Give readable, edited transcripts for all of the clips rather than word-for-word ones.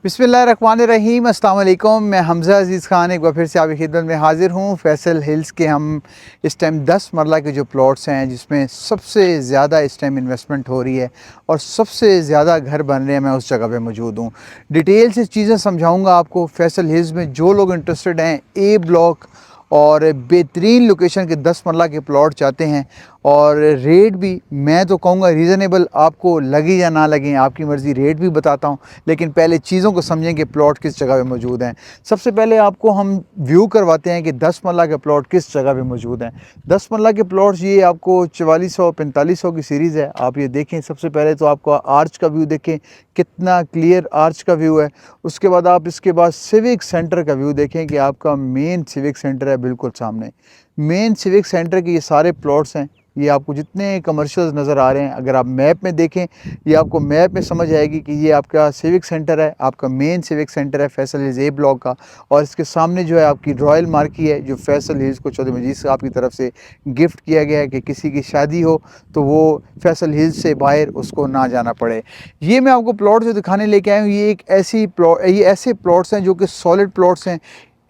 बिस्मिल्लाहिर्रहमानिर्रहीम, अस्सलाम वालेकुम। मैं हमज़ा अज़ीज़ ख़ान एक बार फिर से आपकी खिदमत में हाज़िर हूँ। फैसल हिल्स के हम इस टाइम 10 मरला के जो प्लॉट्स हैं जिसमें सबसे ज़्यादा इस टाइम इन्वेस्टमेंट हो रही है और सबसे ज़्यादा घर बन रहे हैं, मैं उस जगह पे मौजूद हूँ। डिटेल से चीज़ें समझाऊँगा आपको। फैसल हिल्स में जो लोग इंटरेस्टेड हैं, ए ब्लॉक और बेहतरीन लोकेशन के 10 मरला के प्लॉट चाहते हैं और रेट भी मैं तो कहूँगा रीज़नेबल, आपको लगे या ना लगे आपकी मर्ज़ी, रेट भी बताता हूँ। लेकिन पहले चीज़ों को समझें कि प्लॉट किस जगह पे मौजूद हैं। सबसे पहले आपको हम व्यू करवाते हैं कि 10 मरला के प्लॉट किस जगह पे मौजूद हैं। 10 मरला के प्लॉट्स ये आपको 4400-4500 की सीरीज़ है। आप ये देखें, सबसे पहले तो आपको आर्च का व्यू देखें, कितना क्लियर आर्च का व्यू है। उसके बाद आप इसके बाद सिविक सेंटर का व्यू देखें कि आपका मेन सिविक सेंटर है बिल्कुल सामने। मेन सिविक सेंटर के ये सारे प्लॉट्स हैं। ये आपको जितने कमर्शियल्स नज़र आ रहे हैं, अगर आप मैप में देखें, ये आपको मैप में समझ आएगी कि ये आपका सिविक सेंटर है, आपका मेन सिविक सेंटर है फैसल हिल्स ए ब्लॉक का। और इसके सामने जो है आपकी रॉयल मार्की है, जो फैसल हिल्स को चौधरी मजीद साहब की तरफ से गिफ्ट किया गया है कि किसी की शादी हो तो वो फैसल हिल्स से बाहर उसको ना जाना पड़े। ये मैं आपको प्लॉट जो दिखाने लेके आया हूँ, ये ऐसे प्लॉट्स हैं जो कि सॉलिड प्लॉट्स हैं।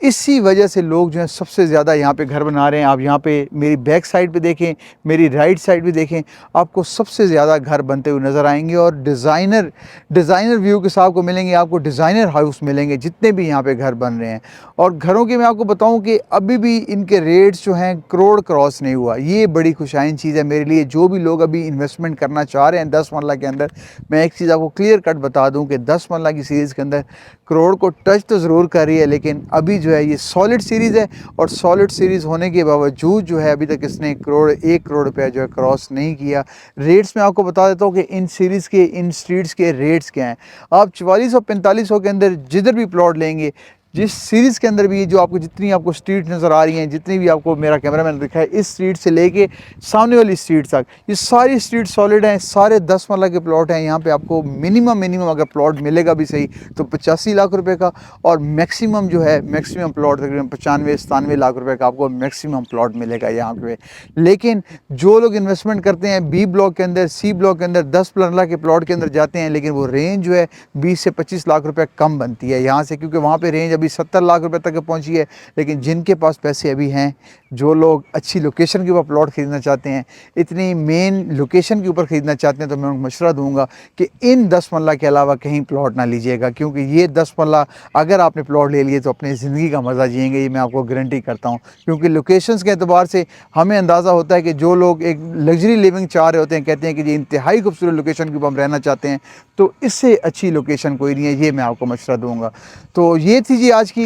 इसी वजह से लोग जो हैं सबसे ज़्यादा यहाँ पे घर बना रहे हैं। आप यहाँ पे मेरी बैक साइड पे देखें, मेरी राइट साइड भी देखें, आपको सबसे ज़्यादा घर बनते हुए नज़र आएंगे और डिज़ाइनर व्यू के साथ आपको मिलेंगे, आपको डिज़ाइनर हाउस मिलेंगे जितने भी यहाँ पे घर बन रहे हैं। और घरों की मैं आपको बताऊँ कि अभी भी इनके रेट्स जो हैं करोड़ क्रॉस नहीं हुआ। ये बड़ी खुशाइन चीज़ है मेरे लिए। जो भी लोग अभी इन्वेस्टमेंट करना चाह रहे हैं 10 मरला के अंदर, मैं एक चीज़ आपको क्लियर कट बता दूँ कि 10 मरला की सीरीज़ के अंदर करोड़ को टच तो ज़रूर कर रही है, लेकिन अभी जो है ये सॉलिड सीरीज़ है और सॉलिड सीरीज़ होने के बावजूद जो है अभी तक इसने 1 करोड़ रुपया जो है क्रॉस नहीं किया। रेट्स मैं आपको बता देता हूँ कि इन सीरीज़ के, इन स्ट्रीट्स के रेट्स क्या हैं। आप 4400-4500 के अंदर जिधर भी प्लॉट लेंगे, जिस सीरीज़ के अंदर भी जो आपको जितनी आपको स्ट्रीट नज़र आ रही हैं, जितनी भी आपको मेरा कैमरामैन दिखा है, इस स्ट्रीट से लेके सामने वाली स्ट्रीट तक, ये सारी स्ट्रीट सॉलिड हैं। सारे 10 मरला के प्लॉट हैं। यहाँ पे आपको मिनिमम अगर प्लॉट मिलेगा भी सही तो 85 लाख रुपए का, और मैक्सिमम जो है मैक्सिमम प्लॉट तकरीबन 95-97 लाख रुपए का आपको मैक्सिमम प्लॉट मिलेगा यहाँ पे। लेकिन जो लोग इन्वेस्टमेंट करते हैं बी ब्लॉक के अंदर, सी ब्लॉक के अंदर, 10 मरला के प्लॉट के अंदर जाते हैं, लेकिन वो रेंज जो है 20 से 25 लाख रुपए कम बनती है यहाँ से, क्योंकि वहाँ पे रेंज अभी 70 लाख रुपए तक पहुँची है। लेकिन जिनके पास पैसे अभी हैं, जो लोग अच्छी लोकेशन के ऊपर प्लॉट खरीदना चाहते हैं, इतनी मेन लोकेशन के ऊपर ख़रीदना चाहते हैं, तो मैं उनको मशवरा दूंगा कि इन 10 मरला के अलावा कहीं प्लॉट ना लीजिएगा, क्योंकि ये 10 मरला अगर आपने प्लॉट ले लिए तो अपनी ज़िंदगी का मज़ा जिएंगे, ये मैं आपको गारंटी करता हूँ। क्योंकि लोकेशंस के अतबार से हमें अंदाज़ा होता है कि जो लोग एक लग्जरी लिविंग चाह रहे होते हैं, कहते हैं कि ये इंतहाई खूबसूरत लोकेशन के ऊपर हम रहना चाहते हैं, तो इससे अच्छी लोकेशन कोई नहीं है, ये मैं आपको मशवरा दूँगा। तो ये थी जी आज की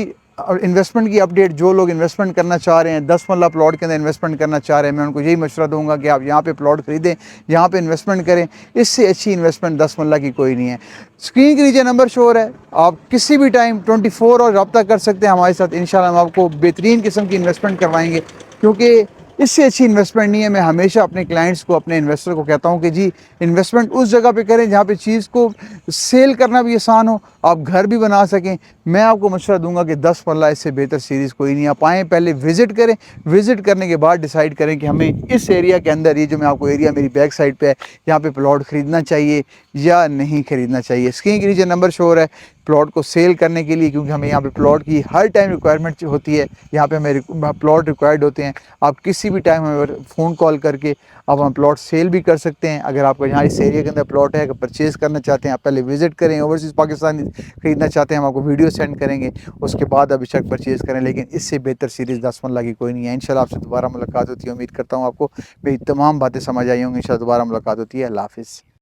इन्वेस्टमेंट की अपडेट। जो लोग इन्वेस्टमेंट करना चाह रहे हैं, 10 मरला प्लॉट के अंदर इन्वेस्टमेंट करना चाह रहे हैं, मैं उनको यही मशवरा दूंगा कि आप यहाँ पे प्लॉट खरीदें, यहाँ पे इन्वेस्टमेंट करें। इससे अच्छी इन्वेस्टमेंट 10 मरला की कोई नहीं है। स्क्रीन के नीचे नंबर शो हो रहा है, आप किसी भी टाइम 24 और रब्ता कर सकते हैं हमारे साथ। इंशाल्लाह हम आपको बेहतरीन किस्म की इन्वेस्टमेंट करवाएंगे, क्योंकि इससे अच्छी इन्वेस्टमेंट नहीं है। मैं हमेशा अपने क्लाइंट्स को, अपने इन्वेस्टर को कहता हूं कि जी इन्वेस्टमेंट उस जगह पे करें जहां पे चीज़ को सेल करना भी आसान हो, आप घर भी बना सकें। मैं आपको मशवरा दूंगा कि 10 मरला इससे बेहतर सीरीज़ कोई नहीं। आप आएँ, पहले विज़िट करें, विज़िट करने के बाद डिसाइड करें कि हमें इस एरिया के अंदर, ये जो मैं आपको एरिया मेरी बैक साइड पे है, यहाँ पे प्लॉट ख़रीदना चाहिए या नहीं ख़रीदना चाहिए। स्क्रीन के नीचे नंबर शो हो रहा है प्लॉट को सेल करने के लिए, क्योंकि हमें यहाँ पे प्लॉट की हर टाइम रिक्वायरमेंट होती है। यहाँ पे हमें प्लॉट रिक्वायर्ड होते हैं। आप किसी भी टाइम हमें फ़ोन कॉल करके आप हम प्लॉट सेल भी कर सकते हैं। अगर आपको यहाँ इस एरिया के अंदर प्लॉट है, अगर परचेज़ करना चाहते हैं, आप पहले विज़िट करें। ओवरसीज़ पाकिस्तान खरीदना चाहते हैं, हम आपको वीडियो सेंड करेंगे, उसके बाद आप बेशक परचेज़ करें। लेकिन इससे बेहतर सीरीज़ 10 मरला की कोई नहीं है। इंशाल्लाह आपसे दोबारा मुलाकात होती है। उम्मीद करता हूँ आपको मेरी तमाम बातें समझ आई होंगी। इंशाल्लाह दोबारा मुलाकात होती है। अल्लाह हाफ़िज़।